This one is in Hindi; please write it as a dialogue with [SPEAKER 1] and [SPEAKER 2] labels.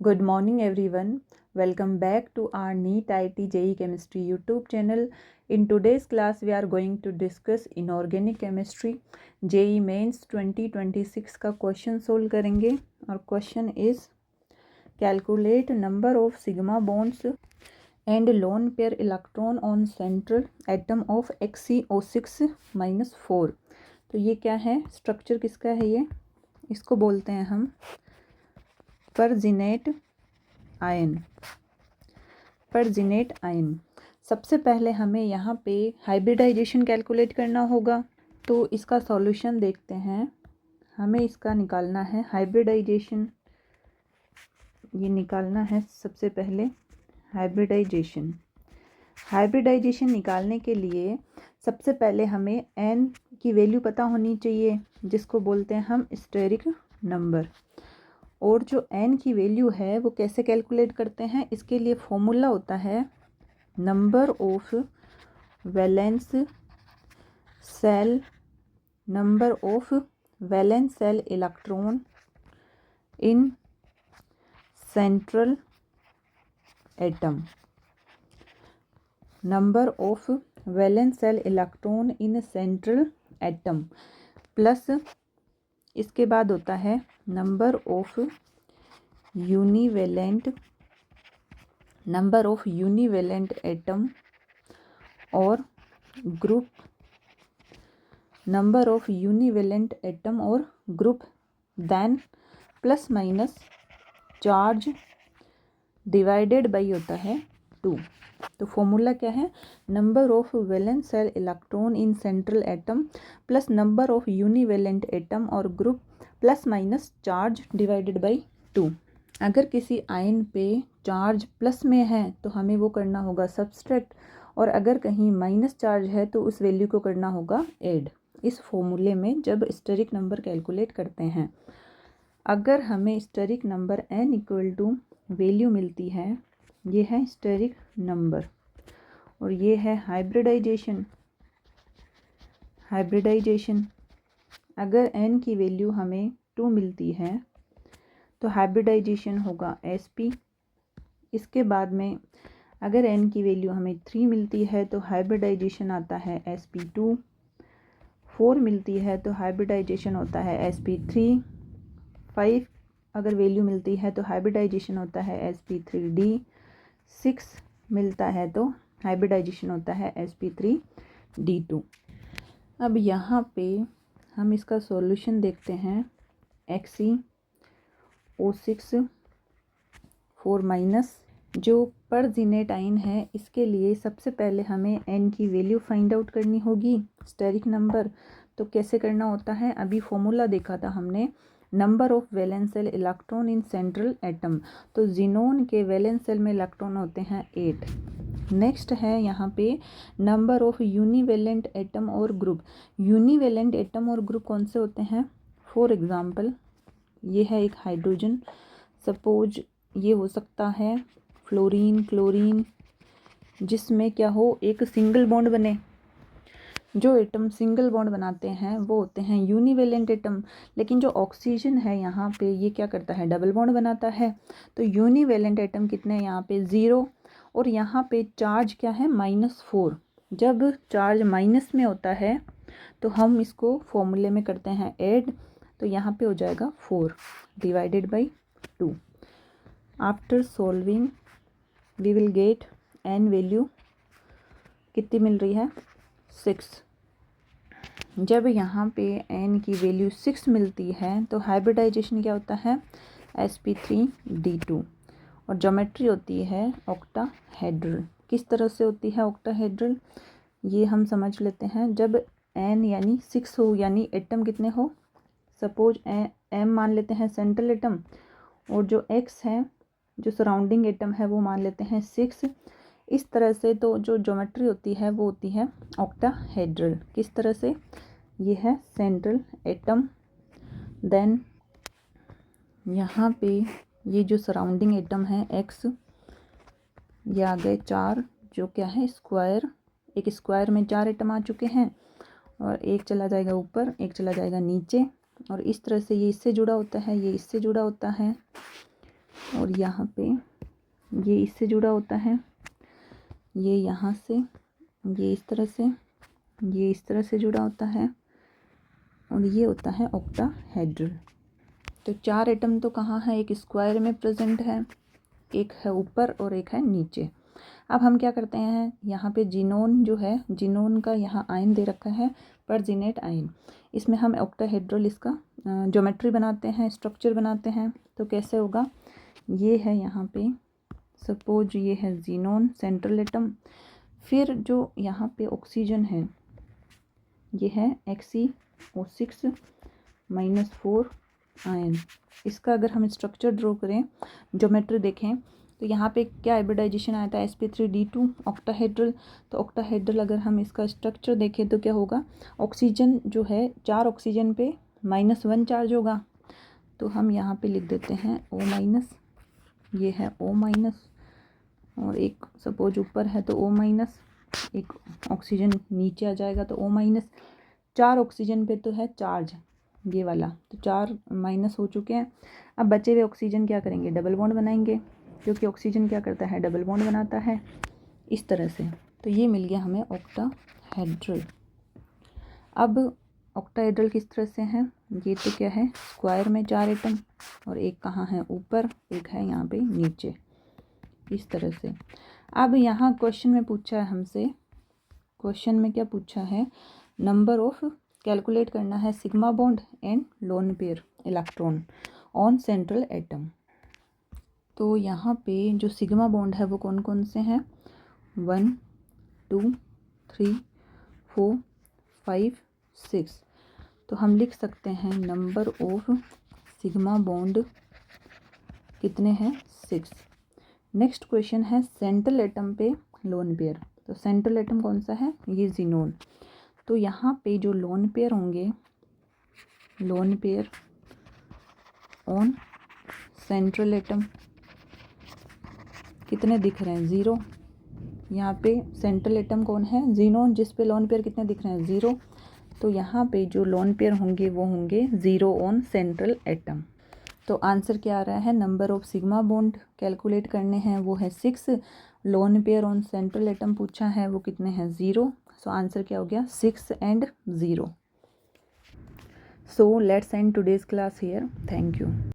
[SPEAKER 1] Good morning everyone. Welcome back to our NEET IIT JEE Chemistry YouTube channel. In today's class we are going to discuss inorganic chemistry. JEE Mains 2026 का क्वेश्चन सोल्व करेंगे और question is calculate number of sigma bonds and lone pair electron on central atom of XeO6-4। तो ये क्या है, स्ट्रक्चर किसका है, ये इसको बोलते हैं हम परजिनेट आयन। परजिनेट आयन। सबसे पहले हमें यहाँ पे हाइब्रिडाइजेशन कैलकुलेट करना होगा, तो इसका सॉल्यूशन देखते हैं। हमें इसका निकालना है हाइब्रिडाइजेशन, ये निकालना है सबसे पहले हाइब्रिडाइजेशन। हाइब्रिडाइजेशन निकालने के लिए सबसे पहले हमें n की वैल्यू पता होनी चाहिए, जिसको बोलते हैं हम स्टेरिक नंबर। और जो n की वैल्यू है वो कैसे कैलकुलेट करते हैं, इसके लिए फॉर्मूला होता है number of valence shell, number of valence shell electron in central atom. Number of valence shell electron in central atom plus इसके बाद होता है नंबर ऑफ यूनिवेलेंट एटम और group, number of univalent atom और group, then plus minus charge divided by होता है 2। तो फॉर्मूला क्या है, number of valence shell electron in central atom plus number of univalent atom और group plus minus charge divided by 2। अगर किसी आयन पे चार्ज प्लस में है तो हमें वो करना होगा सब्सट्रैक्ट, और अगर कहीं माइनस चार्ज है तो उस वैल्यू को करना होगा ऐड, इस फॉर्मूले में जब स्टेरिक नंबर कैलकुलेट करते हैं। अगर हमें steric number n equal to value मिलती है, ये है स्टेरिक नंबर और ये है हाइब्रिडाइजेशन। अगर n की वैल्यू हमें 2 मिलती है तो हाइब्रिडाइजेशन होगा sp। इसके बाद में अगर n की वैल्यू हमें 3 मिलती है तो हाइब्रिडाइजेशन आता है sp2। 4 मिलती है तो हाइब्रिडाइजेशन होता है sp3। 5 अगर वैल्यू मिलती है तो हाइब्रिडाइजेशन होता है sp3d। 6 मिलता है तो हाइब्रिडाइजेशन होता है sp3d2। अब यहाँ पे हम इसका सॉल्यूशन देखते हैं। XeO6-4- जो परजिनेट आयन है, इसके लिए सबसे पहले हमें n की वैल्यू फाइंड आउट करनी होगी, स्टेरिक नंबर। तो कैसे करना होता है, अभी फॉर्मूला देखा था हमने, number of valence shell electron in central atom. तो जिनोन के वैलेंस सेल में इलेक्ट्रॉन होते हैं 8। नेक्स्ट है यहाँ पे नंबर ऑफ यूनिवेलेंट एटम और ग्रुप। यूनिवेलेंट एटम और ग्रुप कौन से होते हैं, फॉर एग्जांपल ये है एक हाइड्रोजन, सपोज ये हो सकता है फ्लोरीन, क्लोरीन, जिसमें क्या हो, एक सिंगल बॉन्ड बने। जो एटम सिंगल बॉन्ड बनाते हैं वो होते हैं यूनिवेलेंट एटम, लेकिन जो ऑक्सीजन है यहाँ पे ये क्या करता है, डबल बॉन्ड बनाता है। तो यूनिवेलेंट एटम कितने हैं यहाँ पे 0, और यहाँ पे चार्ज क्या है -4। जब चार्ज माइनस में होता है तो हम इसको फॉर्मूले में करते हैं ऐड, तो यहाँ पे हो जाएगा 4 divided by 2। After solving we will get n value कितनी मिल रही है, 6। जब यहाँ पे n की वैल्यू 6 मिलती है तो हाइब्रिडाइजेशन क्या होता है, sp3d2, और ज्योमेट्री होती है ऑक्टाहेड्रल। किस तरह से होती है ऑक्टाहेड्रल, ये हम समझ लेते हैं। जब n यानी 6 हो, यानी एटम कितने हो, सपोज m मान लेते हैं सेंट्रल एटम, और जो x है, जो सराउंडिंग एटम है, वो मान लेते हैं 6। इस तरह से तो जो ज्योमेट्री होती है वो होती है ऑक्टाहेड्रल। किस तरह से, ये है सेंट्रल एटम, देन यहाँ पे ये जो सराउंडिंग एटम है x, ये आ गए 4, जो क्या है स्क्वायर, एक स्क्वायर में 4 एटम आ चुके हैं, और एक चला जाएगा ऊपर, एक चला जाएगा नीचे, और इस तरह से ये इससे जुड़ा होता है, ये इससे जुड़ा होता है। और यहाँ पे ये इससे जुड़ा होता है, ये यहाँ से, ये इस तरह से, ये इस तरह से जुड़ा होता है, और ये होता है ऑक्टाहेड्रल। तो 4 एटम तो कहाँ है, एक स्क्वायर में प्रेजेंट है, एक है ऊपर और एक है नीचे। अब हम क्या करते हैं, यहाँ पे जिनोन जो है, जिनोन का यहाँ आयन दे रखा है, परजिनेट आयन, इसमें हम ऑक्टाहेड्रल इसका ज्योमेट्री बनाते हैं, स्ट्रक्चर बनाते हैं। तो कैसे होगा, ये है यहाँ पे सपोज ये है जिनोन सेंट्रल एटम, फिर जो यहाँ पे ऑक्सीजन है ये है XeO6 -4 आयन। इसका अगर हम स्ट्रक्चर ड्रॉ करें, ज्योमेट्री देखें, तो यहाँ पे क्या हाइब्रिडाइजेशन आया था, sp3d2 ऑक्टाहेड्रल। तो ऑक्टाहेड्रल अगर हम इसका स्ट्रक्चर देखें तो क्या होगा, ऑक्सीजन जो है 4 ऑक्सीजन पे -1 चार्ज होगा, तो हम यहाँ पे लिख देते हैं O-, ये है O-, और एक सपोज ऊपर है तो O-, एक ऑक्सीजन नीचे आ जाएगा तो O-। 4 ऑक्सीजन पे तो है चार्ज ये वाला, तो 4 माइनस हो चुके हैं। अब बचे हुए ऑक्सीजन क्या करेंगे, डबल बॉन्ड बनाएंगे, क्योंकि ऑक्सीजन क्या करता है, डबल बॉन्ड बनाता है इस तरह से। तो ये मिल गया हमें ऑक्टाहेड्रल। अब ऑक्टाहेड्रल किस तरह से है, ये तो क्या है, स्क्वायर में 4 एटम, और एक कहाँ है ऊपर, एक है यहाँ पे नीचे, इस तरह से। अब यहाँ क्वेश्चन में पूछा है हमसे, क्वेश्चन में क्या पूछा है, नंबर ऑफ, कैलकुलेट करना है sigma bond and lone pair electron on central atom. तो यहाँ पे जो सिग्मा बॉन्ड है वो कौन कौन से हैं, 1 2 3 4 5 6। तो हम लिख सकते हैं नंबर ऑफ सिग्मा बॉन्ड कितने हैं, 6। नेक्स्ट क्वेश्चन है सेंट्रल एटम पे लोन पेयर। तो सेंट्रल एटम कौन सा है, ये जिनोन। तो यहाँ पे जो लोन पेयर होंगे, lone pair on central atom कितने दिख रहे हैं, 0। यहाँ पे सेंट्रल एटम कौन है, जिनोन, जिस पे लोन पेयर कितने दिख रहे हैं, 0। तो यहाँ पे जो लोन पेयर होंगे वो होंगे 0 ऑन सेंट्रल एटम। तो आंसर क्या आ रहा है, number of sigma bond calculate करने हैं वो है 6, lone pair on central atom पूछा है वो कितने हैं, 0। सो आंसर क्या हो गया, 6 and 0। So let's end today's class here, thank you.